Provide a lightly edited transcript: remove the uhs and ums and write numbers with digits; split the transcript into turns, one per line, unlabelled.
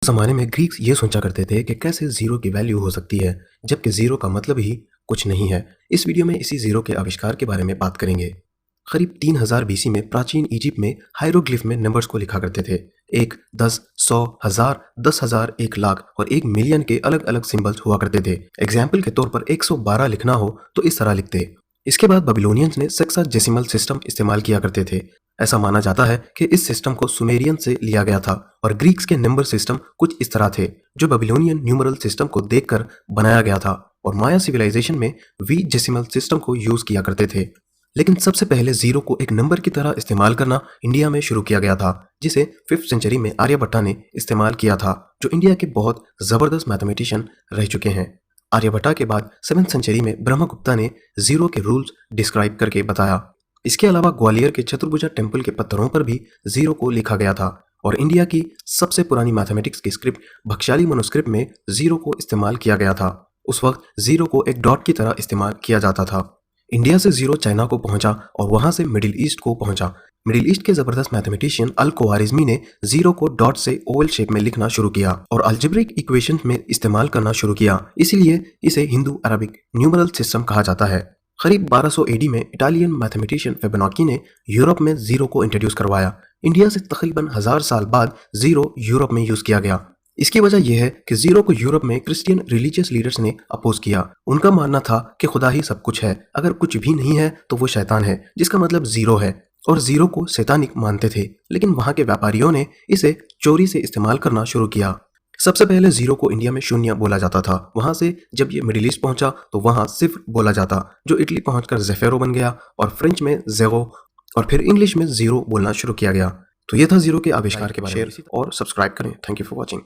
ज़माने में ग्रीक्स ये सोचा करते थे कि कैसे ज़ीरो की वैल्यू हो सकती है, जबकि ज़ीरो का मतलब ही कुछ नहीं है। इस वीडियो में इसी ज़ीरो के आविष्कार के बारे में बात करेंगे। करीब 3000 बीसी में प्राचीन इजिप्ट में हायरोग्लिफ में नंबर्स को लिखा करते थे। 1, 10, 100, 1000, 10,000, 1 लाख और 1 मिलियन के अलग अलग सिंबल्स हुआ करते थे। एग्जाम्पल के तौर पर 112 लिखना हो तो इस तरह लिखते। इसके बाद बेबीलोनियंस ने सेक्साडेसिमल सिस्टम इस्तेमाल किया करते थे। ऐसा माना जाता है कि इस सिस्टम को सुमेरियन से लिया गया था और ग्रीक्स के नंबर सिस्टम कुछ इस तरह थे, जो बेबीलोनियन न्यूमरल सिस्टम को देखकर बनाया गया था। और माया सिविलाइजेशन में वीजेसिमल सिस्टम को यूज किया करते थे। लेकिन सबसे पहले जीरो को एक नंबर की तरह इस्तेमाल करना इंडिया में शुरू किया गया था, जिसे 5th सेंचुरी में आर्यभट्टा ने इस्तेमाल किया था, जो इंडिया के बहुत जबरदस्त मैथमेटिशियन रह चुके हैं। आर्यभट्टा के बाद 7th सेंचुरी में ब्रह्मगुप्ता ने जीरो के रूल्स डिस्क्राइब करके बताया। इसके अलावा ग्वालियर के चतुर्भुजा टेम्पल के पत्थरों पर भी जीरो को लिखा गया था और इंडिया की सबसे पुरानी मैथमेटिक्स की स्क्रिप्ट बख्शाली मनुस्क्रिप्ट में जीरो को इस्तेमाल किया गया था। उस वक्त जीरो को एक डॉट की तरह इस्तेमाल किया जाता था। इंडिया से जीरो चाइना को पहुंचा और वहां से मिडिल ईस्ट को पहुंचा। मिडिल ईस्ट के जबरदस्त मैथमेटिशियन अल ख्वारिज़मी ने जीरो को डॉट से ओवल शेप में लिखना शुरू किया और अलजेब्रिक इक्वेशंस में इस्तेमाल करना शुरू किया। इसीलिए इसे हिंदू अरबिक न्यूमरल सिस्टम कहा जाता है। करीब 1200 एडी में इटालियन मैथमेटिशियन फेबोनाची ने यूरोप में जीरो को इंट्रोड्यूस करवाया। इंडिया से तकरीबन 1000 साल बाद जीरो यूरोप में यूज किया गया। इसकी वजह यह है कि जीरो को यूरोप में क्रिश्चियन रिलीजियस लीडर्स ने अपोज किया। उनका मानना था कि खुदा ही सब कुछ है, अगर कुछ भी नहीं है तो वो शैतान है, जिसका मतलब जीरो है, और जीरो को शैतानिक मानते थे। लेकिन वहां के व्यापारियों ने इसे चोरी से इस्तेमाल करना शुरू किया। सबसे पहले जीरो को इंडिया में शून्य बोला जाता था। वहां से जब ये मिडिल ईस्ट पहुंचा तो वहां सिर्फ बोला जाता, जो इटली पहुंचकर ज़ेफेरो बन गया और फ्रेंच में ज़ेगो और फिर इंग्लिश में जीरो बोलना शुरू किया गया। तो ये था जीरो के आविष्कार के बारे में। और सब्सक्राइब करें। Thank you for watching.